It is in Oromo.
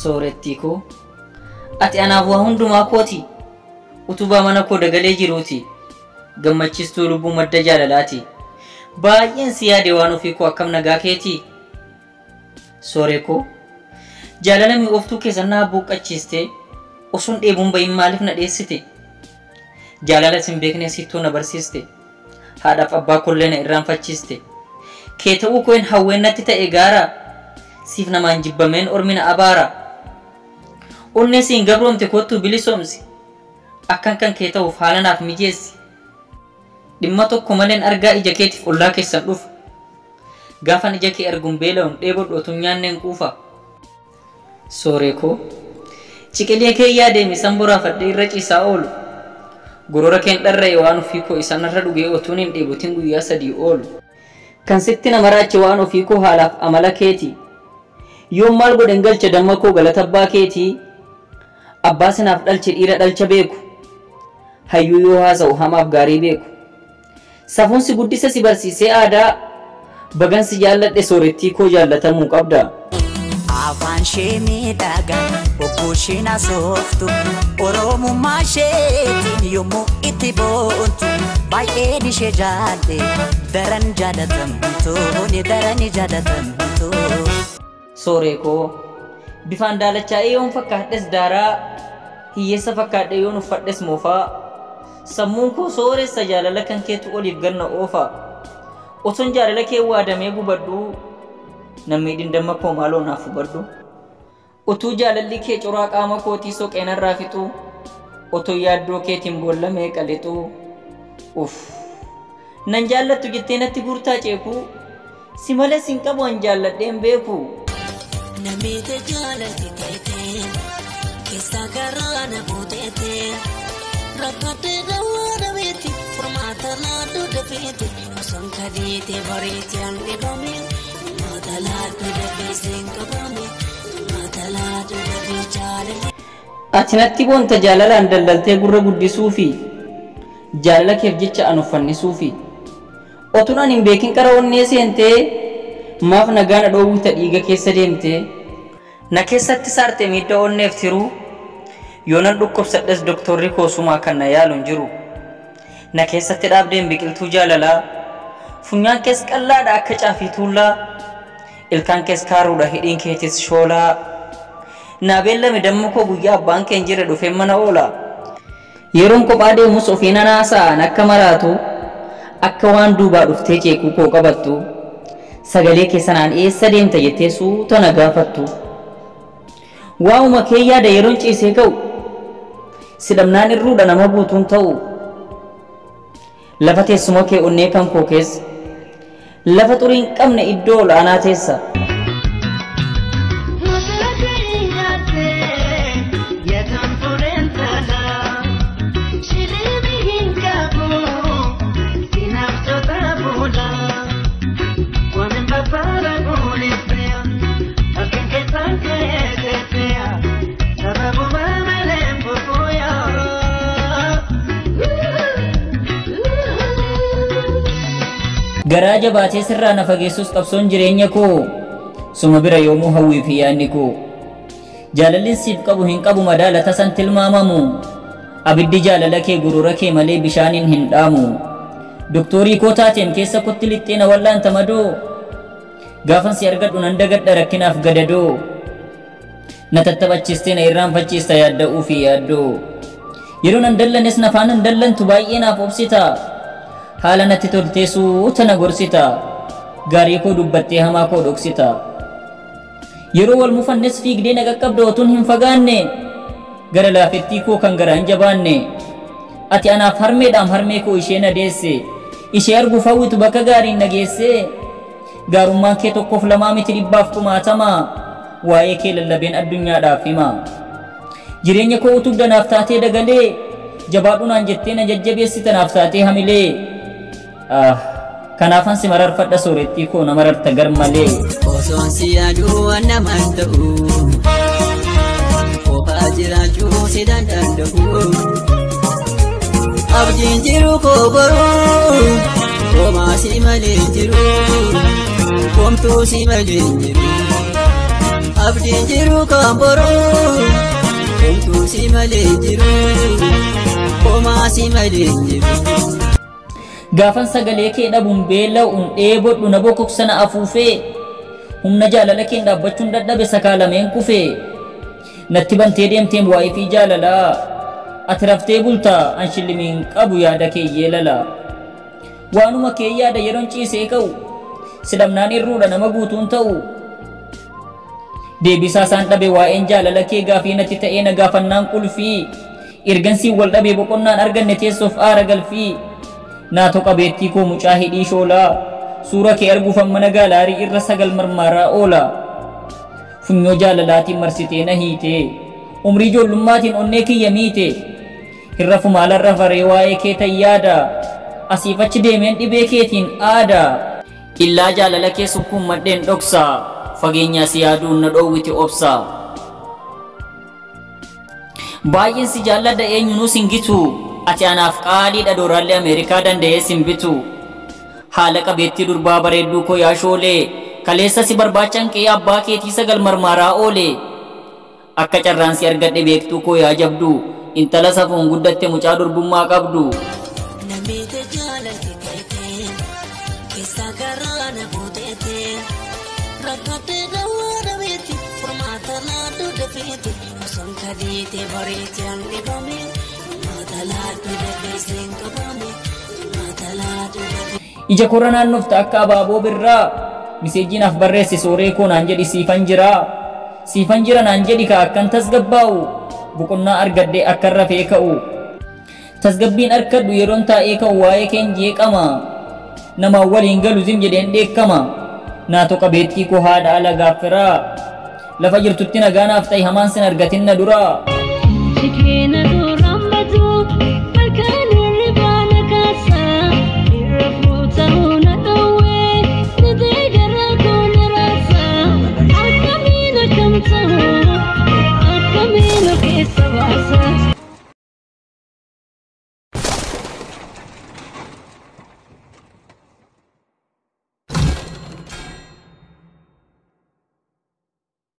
sooretti ko ati anaaf waa hundumaa kooti utubaa mana koo dagalee jiruuti gammachistuu lubbuu madda jaalalaati baay'een si yaade waan ofii koo akkam nagaa keeti sooree koo jaalala mi'ooftuu keessan na buuqqachiiste osuun dheebuun bahin maaliif na dheessite jaalala sin beekne sittuu na barsiiste haadhaaf abbaa kollee na irraanfachiiste kee ta'uu koo hin hawweennatti ta'e gaara siif namaan jibbameen ormina abaara onnee siin gabroomte kottuu bilisoomsi akkan kan kee ta'uuf haala naaf mijeessi dhimma tokko maleen argaa ija keetiif ollaa keessan dhufa gaafan ija kee arguun beela'uun dheebodhu otoo nyaanneen quufa sooree koo ciqilee kee yaadeemi san boraafadhe irra ciisaa oolu gorora keen dharra'e waan ofii koo isanarra dhugee otuun hin dheebotin guyyaa 3 oolu kan sitti nama raache waan ofii koo haalaaf amala keeti yoom maal godhen galcha damma koo galata abbaa keeti abbaa sinaaf dhalche dhiira dhalcha beeku hayyuu yoo haasa'u hamaaf gaarii beeku safuun si guddisa si barsiisee aadaa bagan si jaalladhe soorettii koo jaallatamuu qabda afaan shee miidhagaa obboo shee na sooftu oromummaa sheetiin yommuu itti boontu baay'ee ishee jaalle daran jaalatamtu ni daran jaalatamtu sooree koo bifaan daalachaa'ee yoon fakkaadhes daaraa hiyyeessa fakkaadhe yoon uffadhes moofaa sammuun koo sooressa jaalala kan keetu oliif ganna oofa oton jaalala kee waadamee gubadhu namni dhindamma koo maaloo naaf hubadhu utuu jaalalli kee coraa qaama kootii soqeenarraa fixu otoo yaaddoo keetiin boollamee qalixu nan jaallattu jettee natti gurtaa ceeku si malee sin qabu an jaalladheen beeku namite jaalatti teetee keessa garaana buuteetee rakkate daawwana beeti furmaata laaddu dafeete osoo kadeete bareeti an dhibame furmaata laaddu dafeeseen qabame furmaata laaddu dafee jaalale ati natti boonta jaalalaan daldaltee gurra guddisuu fi jaalala keef jecha an uffannisuuf fi otuun an hin beekin qara onnee seentee maaf nagaana dhoowwita dhiiga keessa deemtee na keessatti saarte miidha onneef tiruu yoonan dhukkubsadhes doktorri koosumaa kan na yaaluun jiru na keessatti dhaabdeen biqiltuu jaalalaa funyaan kees qallaadha akka caafii tuullaa ilkaan kees kaaruudha hidhiin keetis shoolaa naa beellame damma koo guyyaa abbaan keen jire dhufeen mana oola yeroon kophaa deemus ofiin anaasa'an akka maraatu akka waan duubaa dhuftee ceekuu koo qabattu sagalee keessanaan eessa deemta jettee suuta na gaafattu waa'uma kee yaada yeroon ciisee ka'u sidhamnaan irruudha nama guutuun ta'u lafa teessuma kee onnee kan koo keessa lafa xurii hin qabne iddoo olaanaa teessa garaa jabaatee sirraa na fageessus qabsoon jireenya koo suma bira yoomuu hawwii fi yaadni koo jaalalliin siif qabu hin qabu madaalata san tilmaamamu abiddi jaalala kee gurura kee malee bishaaniin hin dhaamu doktorii koo taateen keessa kotti lixxee na wallaanta madoo gaafan si argadhu nan dagadha rakkinaaf gadadoo na tattaphachistee na irraanfachiista yaadda'uu fi yaaddoo yeroo nan dallanes nafaan nan dallantu baay'ee naaf obsita haala natti toltee suuta na gorsita gaarii koo dubbattee hamaa koo dhoksita yeroo wal mufannes fiigdee na qaqqabda otuun hin fagaanne gara laafettii koo kan garaa hin jabaanne ati anaaf harmeedhaan harmee koo ishee na deesse ishee arguuf hawwitu bakka gaariin na geesse gaarummaan kee tokkoof lamaa miti dhibbaaf kumaatamaa waa'ee kee lallabeen addunyaadhaaf hima jireenya koo utubda naaf taatee dagalee jabaadhunaan jettee na jajjabeessita naaf taatee hamilee kanaafan si mararfadha soorettii koo na mararta gar malee osoon si yaaduu naman ta'u kophaa jiraachuu si danda'u abdiin jiru koo boruu komaa si malee jiru komtuu si malee jiru abdiin jiru kan boruu homtuu si malee jiru homaa si malee jiru. Gaafan sagalee kee dhabuun beela'uun dheebodhu na bokoksana afuufee humna jaalala kee dhaabbachuun dadhabe sakaalameen kufee natti bantee deemteen waa'ee fi jaalalaa ati raftee bultaa an shillimiin qabu yaada kee yeelala waanuma kee yaada yeroon ciisee ka'u sidhamnaan irruudha nama guutuun ta'u deebisaa isaan dhabe waa'een jaalala kee gaafii natti ta'ee na gaafannaan qulfii ergansii wal dhabe boqonnaan arganne teessoof aara galfii naatoo qabeettii koo mucaa hidhii shoolaa suura kee arguufan mana gaalaarii irra sagal marmaaraa oola funyoo jaalalaatiin marsitee na hiite umrii ijoollummaatiin onnee kiyya miite hirrafu maalarra faree waa'ee kee tayyaada asiif achi deemeen dhibee keetiin aada illaa jaalala kee sukkuun madheen dhoksa fageenyaa si yaaduun na dhoowwite obsa baay'een si jaalladha eenyunuu singitu ati anaaf qaaliidha dooraallee Ameerikaa danda'ee simbitu haala qabeettii durbaa bareedduu koo yaa shoolee kaleessa si barbaachan qe'ee abbaa keetii sagal marmaaraa oole akka carraan si argadhe beektuu koo yaa jabdu intala safuun guddatte mucaa durbummaa qabdu. Namicha jaalate keeteen keessa garaana buuteeteen rakkatee dhawaa dhabeetti furmaata laaduu dafeetti osoo kadeete bareetti hambifame furmaata laaduu dafeesseen qabame furmaata laaduu dafeetti. Ija korra naannofta akka abaaboo birraa miseejiin af barreesse sooree koo naan jedhi siifan jira naan jedhi ka akkan tasgabbaa'u boqonnaa argadde akka rafee ka'u tasgabbiin arkadhu yeroon taa'ee ka'u waa'ee keen jeeqama namaan waliin galu zim jedheen dheekkama naatoo qabeettii koo haadha ala gaaffiraa lafa jirtutti nagaanaaf ta'i hamaan sin argatin na duraa.